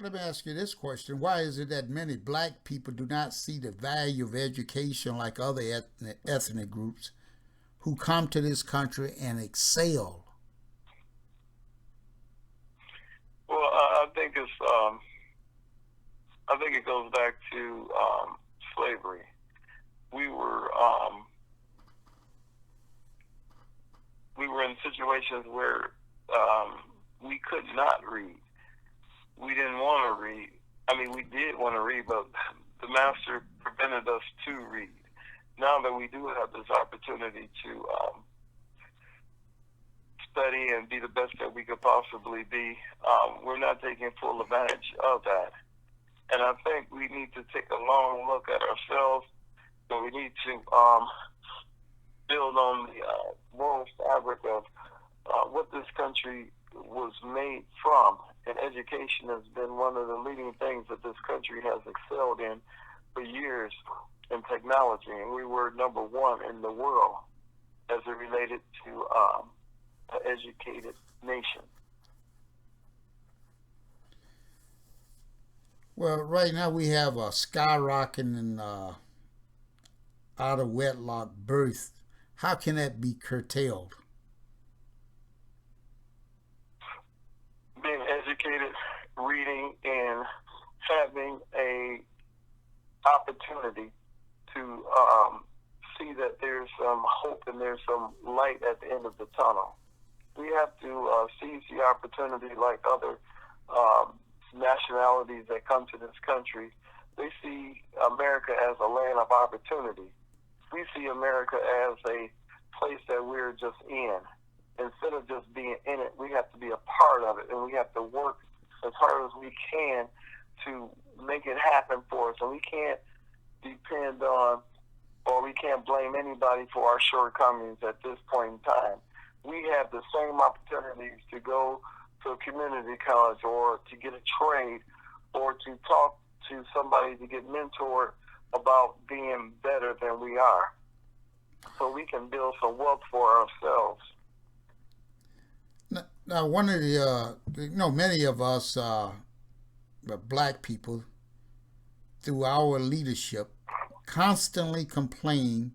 Let me ask you this question. Why is it that many black people do not see the value of education like other ethnic groups who come to this country and excel? Well, I think it goes back to slavery. We were um, we were in situations where we could not read. We didn't want to read. I mean, we did want to read, but the master prevented us to read. Now that we do have this opportunity to study and be the best that we could possibly be, we're not taking full advantage of that. And I think we need to take a long look at ourselves, and we need to build on the moral fabric of what this country was made from. And education has been one of the leading things that this country has excelled in for years in technology. And we were number one in the world as it related to an educated nation. Well, right now we have a skyrocketing out of wedlock birth. How can that be curtailed? Being educated, reading, and having a opportunity to see that there's some hope and there's some light at the end of the tunnel. We have to seize the opportunity like other nationalities that come to this country. They see America as a land of opportunity. We see America as a place that we're just in. Instead of just being in it, we have to be a part of it, and we have to work as hard as we can to make it happen for us. And we can't depend on, or we can't blame anybody for our shortcomings at this point in time. We have the same opportunities to go to a community college or to get a trade or to talk to somebody to get mentored about being better than we are, so we can build some wealth for ourselves. Now, one of many of us, black people, through our leadership, constantly complain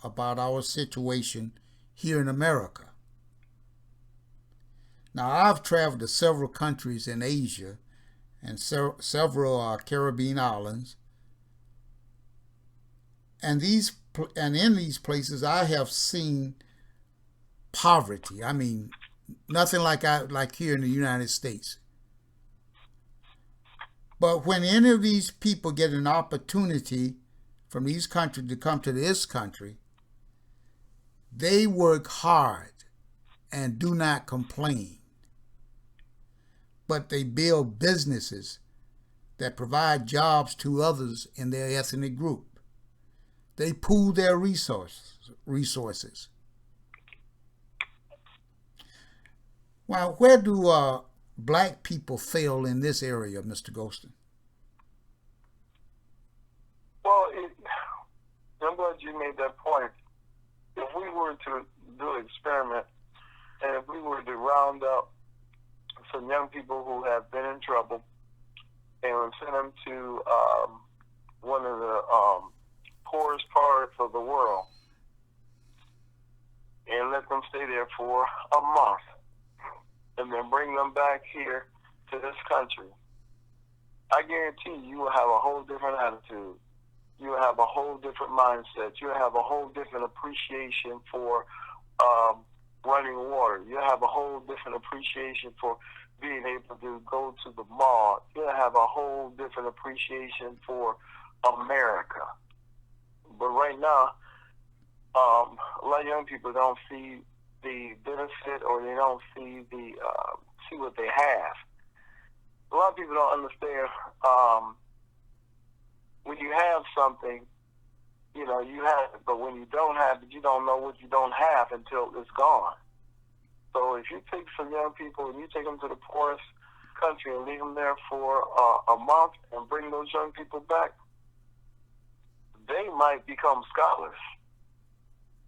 about our situation here in America. Now, I've traveled to several countries in Asia and several Caribbean islands, and in these places, I have seen poverty. I mean, nothing like here in the United States. But when any of these people get an opportunity from these countries to come to this country, they work hard and do not complain. But they build businesses that provide jobs to others in their ethnic group. They pool their resources. Well, where do black people fail in this area, Mr. Golston? Well, I'm glad you made that point. If we were to do an experiment, and if we were to round up some young people who have been in trouble and send them to one of the poorest parts of the world and let them stay there for a month and then bring them back here to this country, I guarantee you will have a whole different attitude. You will have a whole different mindset. You will have a whole different appreciation for running water. You have a whole different appreciation for being able to go to the mall. You have a whole different appreciation for America. But right now, a lot of young people don't see the benefit, or they don't see see what they have. A lot of people don't understand when you have something, you have it, but when you don't have it, you don't know what you don't have until it's gone. So if you take some young people and you take them to the poorest country and leave them there for a month and bring those young people back, they might become scholars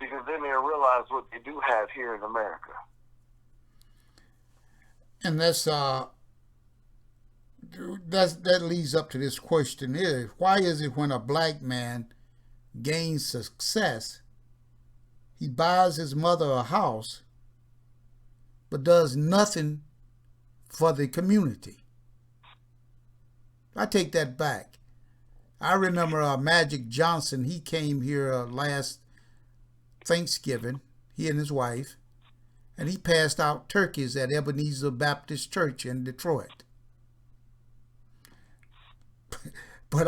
because then they realize what they do have here in America. And that leads up to this question here. Why is it when a black man gains success, he buys his mother a house, but does nothing for the community? I take that back. I remember Magic Johnson. He came here last Thanksgiving, he and his wife, and he passed out turkeys at Ebenezer Baptist Church in Detroit. But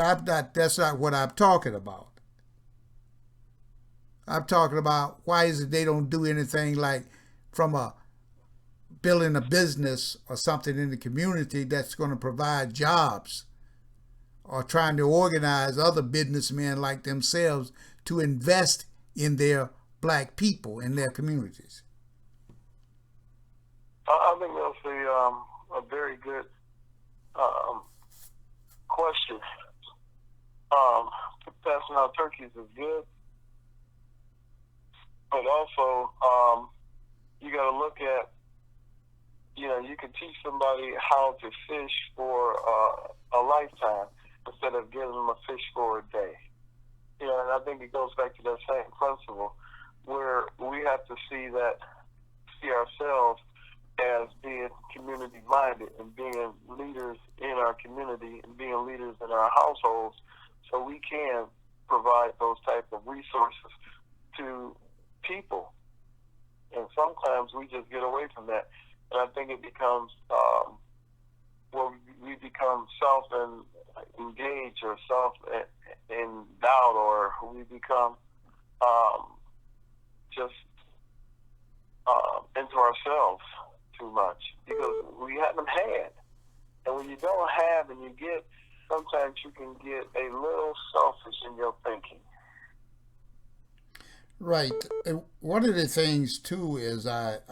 that's not what I'm talking about. I'm talking about why is it they don't do anything like from building a business or something in the community that's going to provide jobs, or trying to organize other businessmen like themselves to invest in their black people in their communities. I think that's a very good question. Passing out turkeys is good, but also you got to look at, you can teach somebody how to fish for a lifetime instead of giving them a fish for a day. And I think it goes back to that same principle where we have to see ourselves as being community minded and being leaders in our community and being leaders in our households, so we can provide those type of resources to people. And sometimes we just get away from that, and I think it becomes we become self-engaged or self-endowed, or we become just into ourselves too much because we haven't had. And when you don't have and you get, sometimes you can get a little selfish in your thinking. Right. One of the things too is I've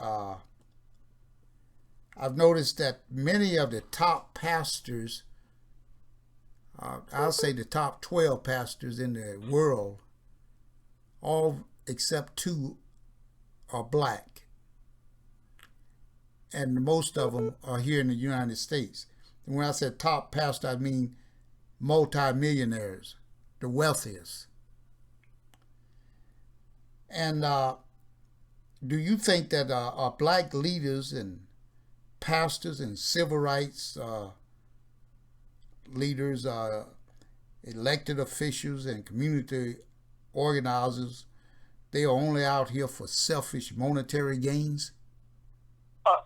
noticed that many of the top pastors, I'll say the top 12 pastors in the world, all except 2 are black. And most of them are here in the United States. And when I said top pastor, I mean multi-millionaires, the wealthiest. And do you think that our black leaders and pastors and civil rights leaders, elected officials and community organizers, they are only out here for selfish monetary gains? I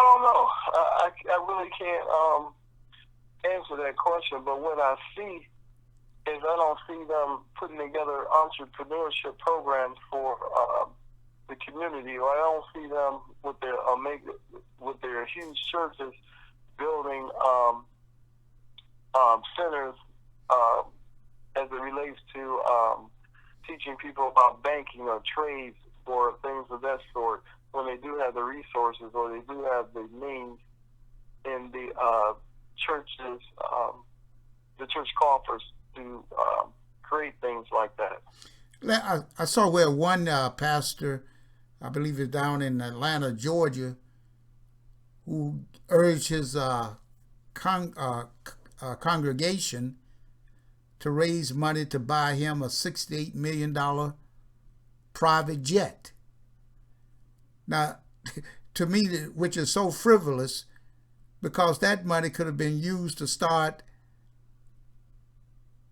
don't know. I really can't answer that question, but what I see is I don't see them putting together entrepreneurship programs for the community, or I don't see them with their huge churches building centers as it relates to teaching people about banking or trades or things of that sort, when they do have the resources or they do have the means in the churches, the church coffers to create things like that. I saw where one pastor, I believe it's down in Atlanta, Georgia, who urged his congregation to raise money to buy him a $68 million private jet. Now, to me, which is so frivolous, because that money could have been used to start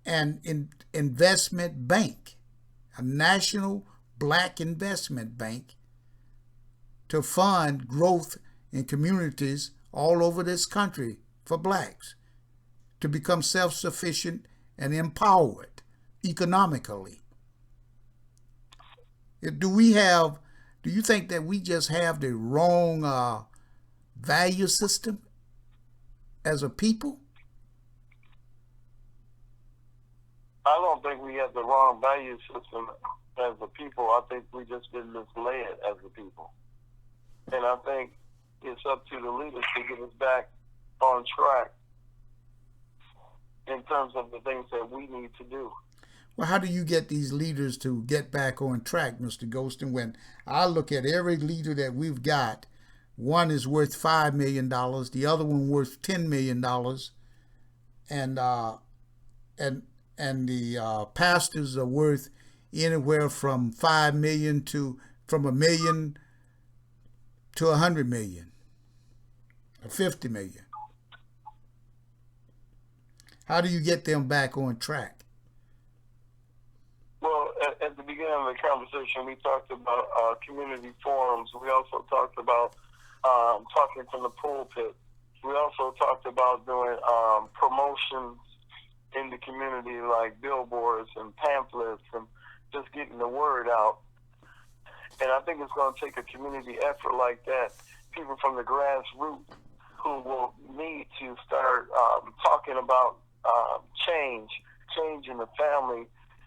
an investment bank, a national black investment bank, to fund growth in communities all over this country for blacks, to become self-sufficient and empowered economically. Do you think that we just have the wrong value system as a people? I don't think we have the wrong value system as a people. I think we just been misled as a people. And I think it's up to the leaders to get us back on track in terms of the things that we need to do. Well, how do you get these leaders to get back on track, Mr. Ghostin? When I look at every leader that we've got, One is worth $5 million, the other one worth $10 million, and and the pastors are worth anywhere from 5 million to from a million to 100 million or 50 million. How do you get them back on track? Well, at the beginning of the conversation, we talked about community forums. We also talked about talking from the pulpit. We also talked about doing promotions in the community, like billboards and pamphlets, and just getting the word out. And I think it's going to take a community effort like that, people from the grassroots who will need to start talking about change in the family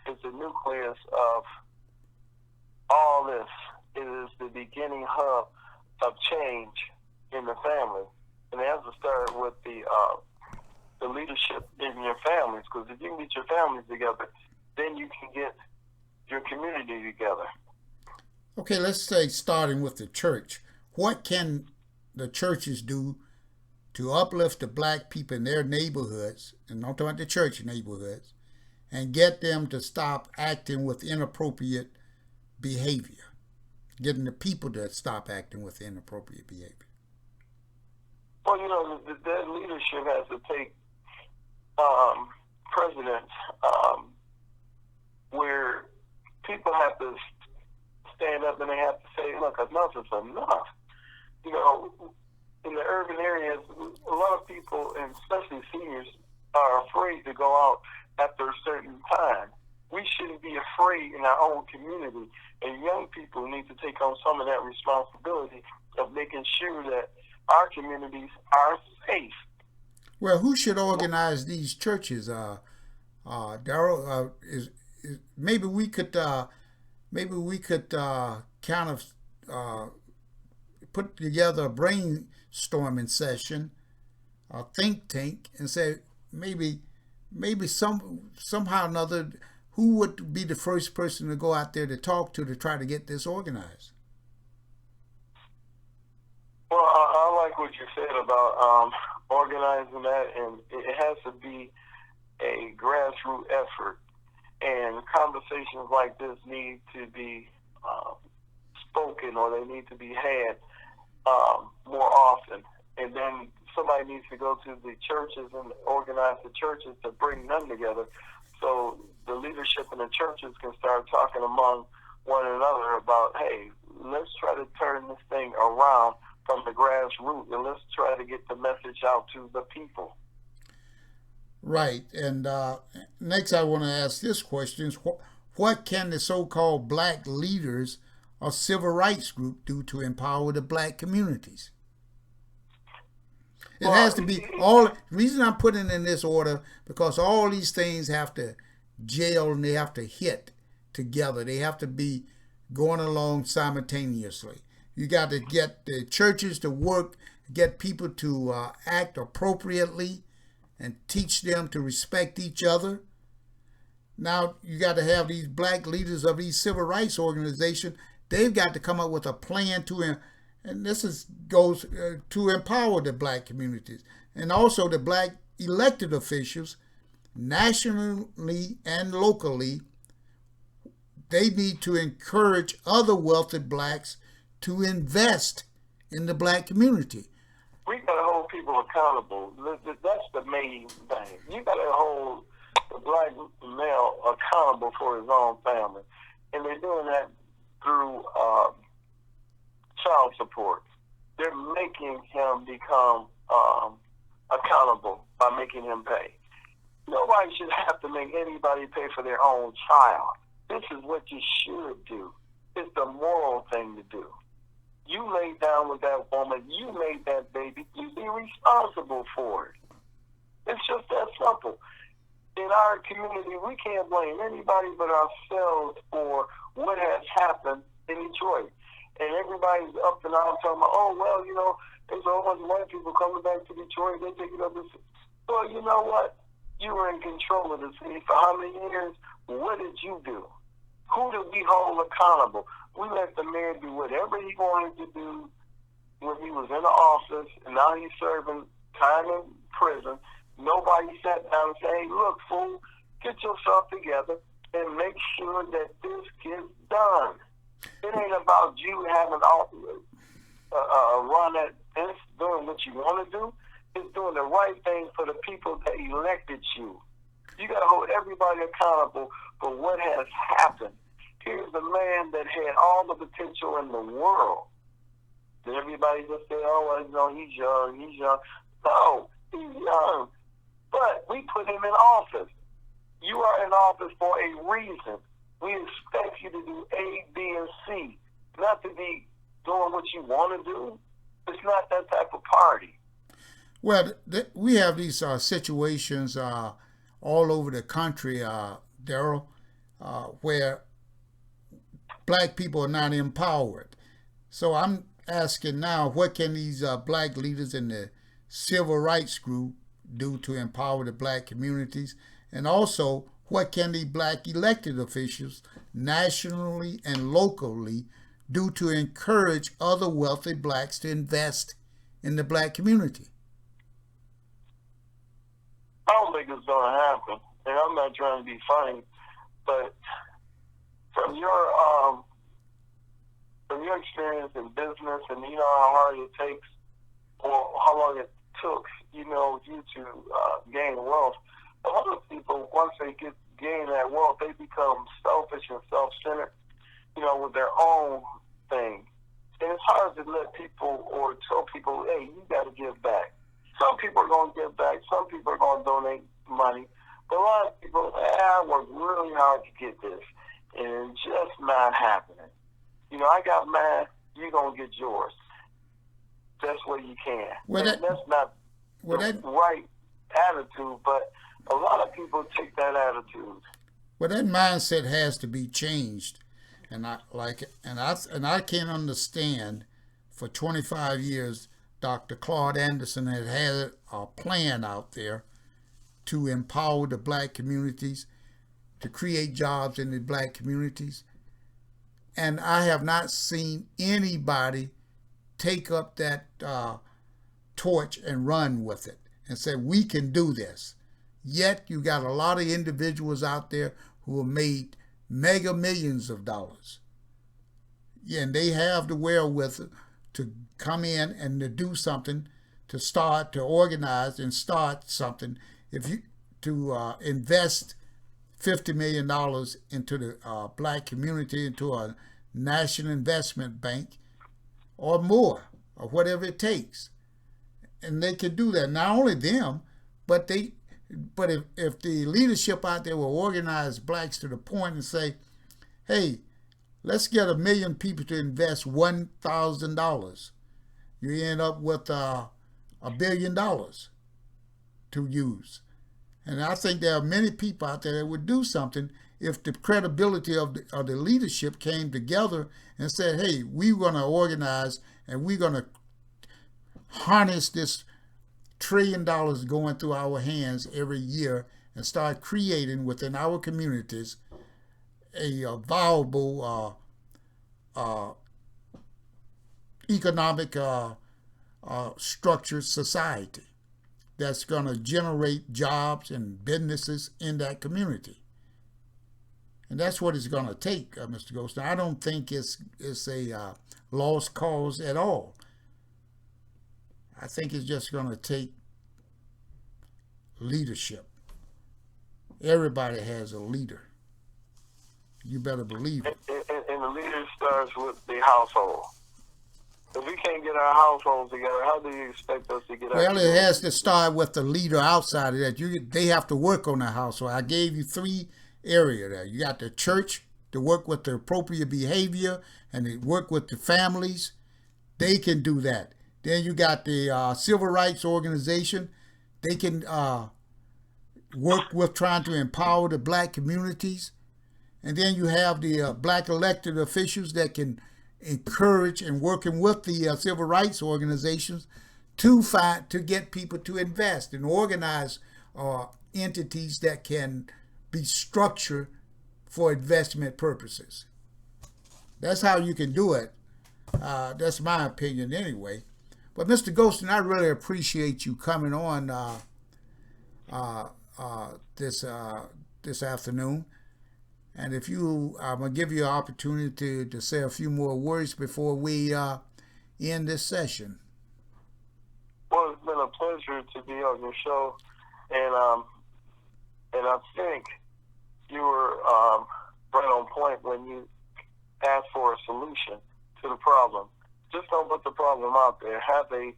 is the nucleus of all this. It is the beginning hub of change in the family. And it has to start with the leadership in your families, because if you can get your families together, then you can get your community together. Okay, let's say starting with the church. What can the churches do to uplift the black people in their neighborhoods, and I'm talking about the church neighborhoods, and get them to stop acting with inappropriate behavior? Getting the people to stop acting with inappropriate behavior. Well, that leadership has to take precedence, where people have to stand up and they have to say, look, enough is enough. In the urban areas, a lot of people, and especially seniors, are afraid to go out after a certain time. We shouldn't be afraid in our own community, and young people need to take on some of that responsibility of making sure that our communities are safe. Well, who should organize these churches? Daryl, maybe we could kind of put together a brainstorming session, a think tank, and say maybe somehow or another, who would be the first person to go out there to talk to try to get this organized? Well, I like what you said about organizing that, and it has to be a grassroots effort. And conversations like this need to be spoken, or they need to be had more often. And then somebody needs to go to the churches and organize the churches to bring them together, so the leadership in the churches can start talking among one another about, hey, let's try to turn this thing around from the grassroots, and let's try to get the message out to the people. Right. And next I want to ask this question. What can the so-called black leaders or civil rights group do to empower the black communities? It has to be all. The reason I'm putting it in this order, because all these things have to gel and they have to hit together. They have to be going along simultaneously. You got to get the churches to work, get people to act appropriately, and teach them to respect each other. Now you got to have these black leaders of these civil rights organizations. They've got to come up with a plan and this goes to empower the black communities, and also the black elected officials, nationally and locally. They need to encourage other wealthy blacks to invest in the black community. We got to hold people accountable. That's the main thing. You got to hold the black male accountable for his own family, and they're doing that through child support. They're making him become accountable by making him pay. Nobody should have to make anybody pay for their own child. This is what you should do. It's the moral thing to do. You laid down with that woman. You made that baby. You be responsible for it. It's just that simple. In our community, we can't blame anybody but ourselves for what has happened in Detroit. And everybody's up and out talking about, oh, well, there's a whole bunch of white people coming back to Detroit. They're taking up this. Well, you know what? You were in control of the city for how many years? What did you do? Who did we hold accountable? We let the mayor do whatever he wanted to do, when he was in the office, and now he's serving time in prison. Nobody sat down and said, "Hey, look, fool, get yourself together and make sure that this gets done." It ain't about you having a run at this, doing what you want to do. It's doing the right thing for the people that elected you. You got to hold everybody accountable for what has happened. Here's a man that had all the potential in the world. Did everybody just say, "Oh, well, you know, he's young, he's young"? No, he's young. But we put him in office. You are in office for a reason. We expect you to do A, B, and C, not to be doing what you want to do. It's not that type of party. Well, we have these situations all over the country, Daryl, where black people are not empowered. So I'm asking now, what can these black leaders in the civil rights group do to empower the black communities? And also, what can the black elected officials nationally and locally do to encourage other wealthy blacks to invest in the black community? I don't think it's going to happen. And I'm not trying to be funny, but from your experience in business, and you know how hard it takes, or how long it took, you know, you to gain wealth. A lot of people, once they gain that wealth, they become selfish and self-centered, you know, with their own thing. And it's hard to let people or tell people, "Hey, you got to give back." Some people are going to give back. Some people are going to donate money. But a lot of people, I worked really hard to get this, and it's just not happening. You know, I got mine. You're going to get yours. That's what you can. Well, that's not the right attitude, but a lot of people take that attitude. Well, that mindset has to be changed, and I can't understand. For 25 years, Dr. Claude Anderson had a plan out there to empower the black communities, to create jobs in the black communities, and I have not seen anybody take up that torch and run with it and say, "We can do this." Yet you got a lot of individuals out there who have made mega millions of dollars. Yeah, and they have the wherewithal to come in and to do something, to organize and start something. If you invest $50 million into the black community, into a national investment bank, or more, or whatever it takes, and they can do that. Not only them, but if the leadership out there will organize blacks to the point and say, "Hey, let's get 1 million people to invest $1,000. You end up with $1 billion to use." And I think there are many people out there that would do something if the credibility of the leadership came together and said, "Hey, we're going to organize and we're going to harness this $1 trillion going through our hands every year and start creating within our communities a viable economic structured society that's going to generate jobs and businesses in that community." And that's what it's going to take, Mr. Goldston. I don't think it's a lost cause at all. I think it's just going to take leadership. Everybody has a leader. You better believe it. And the leader starts with the household. If we can't get our households together, how do you expect us to get our Well, it has to start with the leader outside of that. They have to work on the household. I gave you 3 areas there. You got the church to work with the appropriate behavior and to work with the families. They can do that. Then you got the civil rights organization. They can work with trying to empower the black communities. And then you have the black elected officials that can encourage and working with the civil rights organizations to get people to invest and organize entities that can be structured for investment purposes. That's how you can do it. That's my opinion anyway. But Mr. Ghostin, I really appreciate you coming on this afternoon. And if you, I'm gonna give you an opportunity to say a few more words before we end this session. Well, it's been a pleasure to be on your show, and I think you were right on point when you asked for a solution to the problem. Just don't put the problem out there. Have a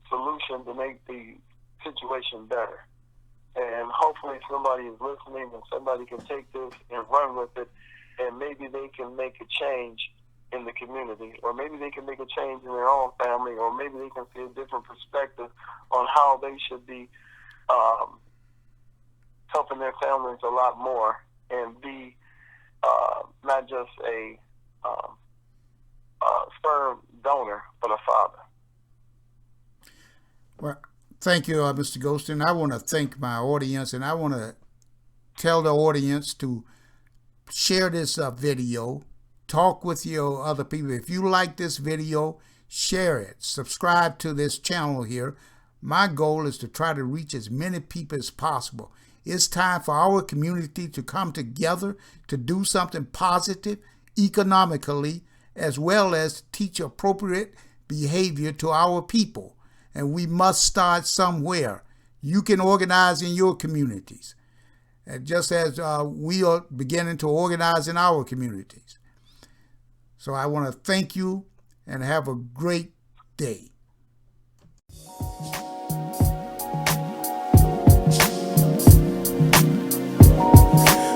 solution to make the situation better. And hopefully somebody is listening and somebody can take this and run with it, and maybe they can make a change in the community, or maybe they can make a change in their own family, or maybe they can see a different perspective on how they should be helping their families a lot more, and be not just a sperm donor, but a father. Well, thank you, Mr. Ghostin. I want to thank my audience, and I want to tell the audience to share this video. Talk with your other people. If you like this video, share it. Subscribe to this channel here. My goal is to try to reach as many people as possible. It's time for our community to come together to do something positive economically, as well as teach appropriate behavior to our people. And we must start somewhere. You can organize in your communities, and just as we are beginning to organize in our communities. So I want to thank you and have a great day.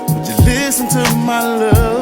Would you listen to my love?